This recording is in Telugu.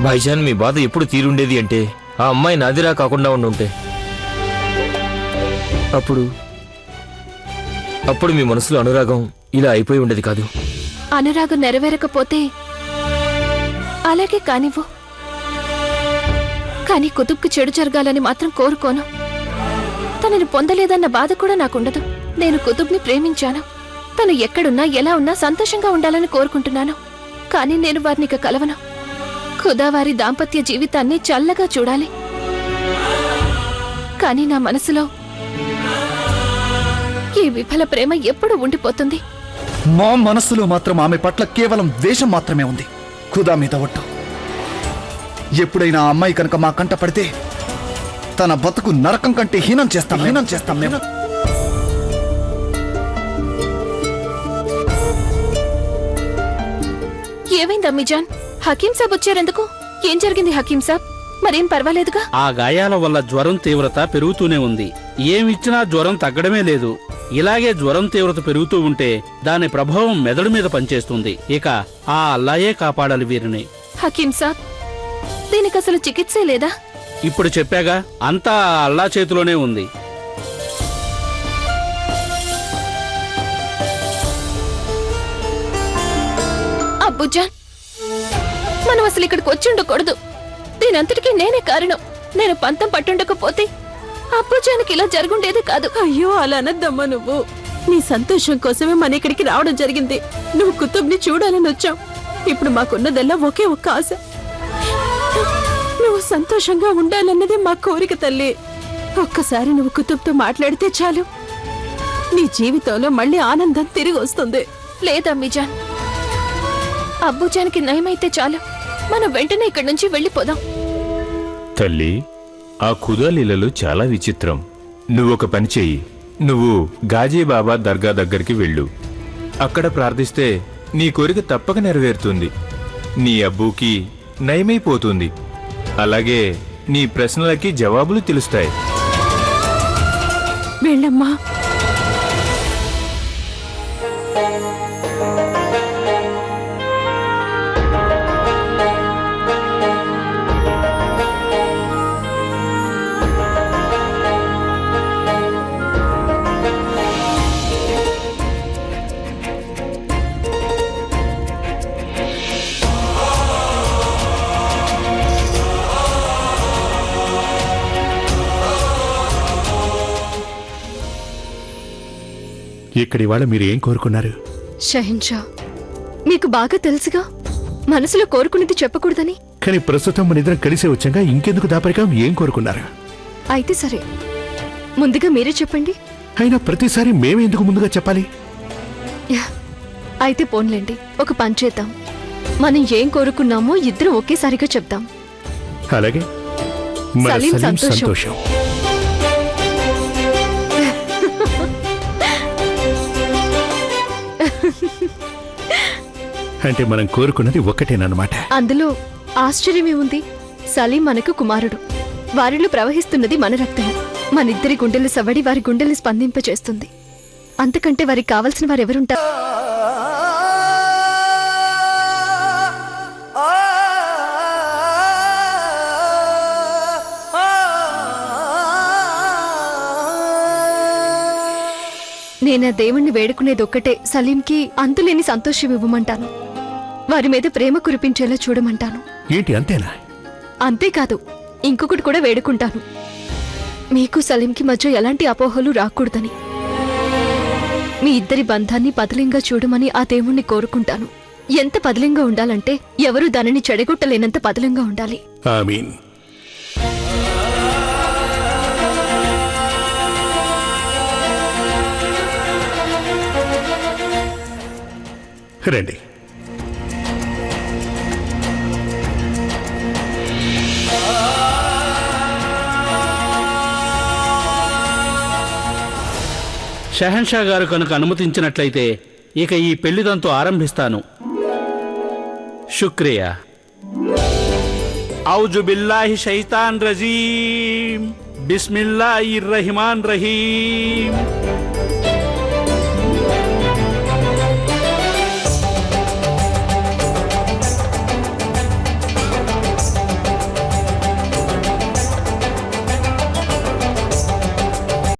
భాయిజాన్, మీ బాధ ఎప్పుడు తీరుండేది అంటే ఆ అమ్మాయి నాదిరా కాకుండా ఉండుంటే అప్పుడు మీ మనసులో అనురాగం ఇలా అయిపోయి ఉండేది కాదు. అనురాగం నెరవేరకపోతే అలాగే కానివ్వు, కానీ కుతుబ్కి చెడు జరగాలని మాత్రం కోరుకోను. తనని పొందలేదన్న బాధ కూడా నాకుండదు. నేను కుతుబ్ని ప్రేమించాను. తను ఎక్కడున్నా ఎలా ఉన్నా సంతోషంగా ఉండాలని కోరుకుంటున్నాను. కానీ నేను వారిని ఇక కలవను. ఖుదా వారి దాంపత్య జీవితాన్ని చల్లగా చూడాలి. కానీ నా మనసులో ఈ విఫల ప్రేమ ఎప్పుడు ఉండిపోతుంది. మా మనస్సులో మాత్రం ఆమె పట్ల కేవలం ద్వేషం మాత్రమే ఉంది. ఖుదా మీద ఒట్టు, ఎప్పుడైనా ఆ అమ్మాయి కనుక మా కంట పడితే తన బతుకు నరకం కంటే హీనం చేస్తాం మేము. ఏమైంది అమ్మిజాన్? హకీం సాబ్ వచ్చారెందుకు? ఏం జరిగింది హకీం సాబ్? మరేం పర్వాలేదుగా? ఆ గాయాల వల్ల జ్వరం తీవ్రత పెరుగుతూనే ఉంది. ఏమిచ్చినా జ్వరం తగ్గడమే లేదు. ఇలాగే జ్వరం తీవ్రత పెరుగుతూ ఉంటే దాని ప్రభావం మెదడు మీద పనిచేస్తుంది. ఇక ఆ అల్లాయే కాపాడాలి వీరిని. హకీం సాబ్, దీనికి అసలు చికిత్సే లేదా? ఇప్పుడు చెప్పాగా, అంతా అల్లా చేతిలోనే ఉంది. అబ్బుజాన్, మనం అసలు ఇక్కడికి వచ్చి ఉండకూడదు. దీనంతటికీ నేనే కారణం. నేను పంతం పట్టుండకపోతే అబ్బుజానికి ఇలా జరుగుండేది కాదు. అయ్యో, అలా అనద్దమ్మా. నువ్వు నీ సంతోషం కోసమే మన ఇక్కడికి రావడం జరిగింది. నువ్వు కుతుబ్ని చూడాలని వచ్చావు. ఇప్పుడు మాకున్నదల్లా ఒకే ఒక్క ఆశ, నువ్వు సంతోషంగా ఉండాలన్నదే మా కోరిక తల్లి. ఒక్కసారి నువ్వు కుతుబ్తో మాట్లాడితే చాలు, నీ జీవితంలో మళ్ళీ ఆనందం తిరిగి వస్తుంది. లేదమ్మిజాన్, అబ్బుజానికి నయమైతే చాలు. మనం వెంటనే ఇక్కడి నుంచి వెళ్ళిపోదాం. తల్లి, ఆ ఖుదా లీలలు చాలా విచిత్రం. నువ్వొక పని చెయ్యి. నువ్వు గాజీబాబా దర్గా దగ్గరికి వెళ్ళు. అక్కడ ప్రార్థిస్తే నీ కోరిక తప్పక నెరవేరుతుంది. నీ అబ్బూకి నయమైపోతుంది. అలాగే నీ ప్రశ్నలకి జవాబులు తెలుస్తాయి. వెళ్ళమ్మా. ఇక్కడి వాళ్ళ మీరు ఏం కోరుకున్నారు? షహిన్షా, మీకు బాగా తెలుసుగా మనసులో కోరుకునేది చెప్పకూడదని. కానీ ప్రస్తుతం మన ఇద్దరం కలిసే వచ్చాక ఇంకెందుకు దాపరికం? ఏం కోరుకున్నారు? అయితే సరే, ముందుగా మీరే చెప్పండి. అయినా ప్రతిసారి మేమెందుకు ముందుగా చెప్పాలి? అయితే పోన్లేండి, ఒక పని చేద్దాం. మనం ఏం కోరుకున్నామో ఇద్దరం ఒకేసారిగా చెప్దాం. అలాగే. మన సలీం సలీం సంతోషం. సంతోషం. అంటే మనం కోరుకున్నది ఒక్కటేనన్నమాట. అందులో ఆశ్చర్యమేముంది? సలీం మనకు కుమారుడు. వారిలో ప్రవహిస్తున్నది మన రక్తమే. మనిద్దరి గుండెలు సవడి వారి గుండెల్ని స్పందింపచేస్తుంది. అంతకంటే వారికి కావలసిన వారెవరుంటారు? నేనా దేవుణ్ణి వేడుకునేది ఒక్కటే, సలీంకి అంతులేని సంతోషం ఇవ్వమంటాను. వారి మీద ప్రేమ కురిపించేలా చూడమంటాను. ఏంటి, అంతేనా? అంతేకాదు, ఇంకొకటి కూడా వేడుకుంటాను. మీకు సలీంకి మధ్య ఎలాంటి అపోహలు రాకూడదని. మీ ఇద్దరి బంధాన్ని పదిలంగా చూడమని ఆ దేవుణ్ణి కోరుకుంటాను. ఎంత పదిలంగా ఉండాలంటే ఎవరూ దానిని చెడగొట్టలేనంత పదిలంగా ఉండాలి. ఆమీన్. రండి. షహన్షా గారు కనుక అనుమతించినట్లయితే ఇక ఈ పెళ్లిదంతో ఆరంభిస్తాను. శుక్రియా. ఔజు బిల్లాహి షైతాన్ రజీం, బిస్మిల్లాహిర్ రహమాన్ రహీం.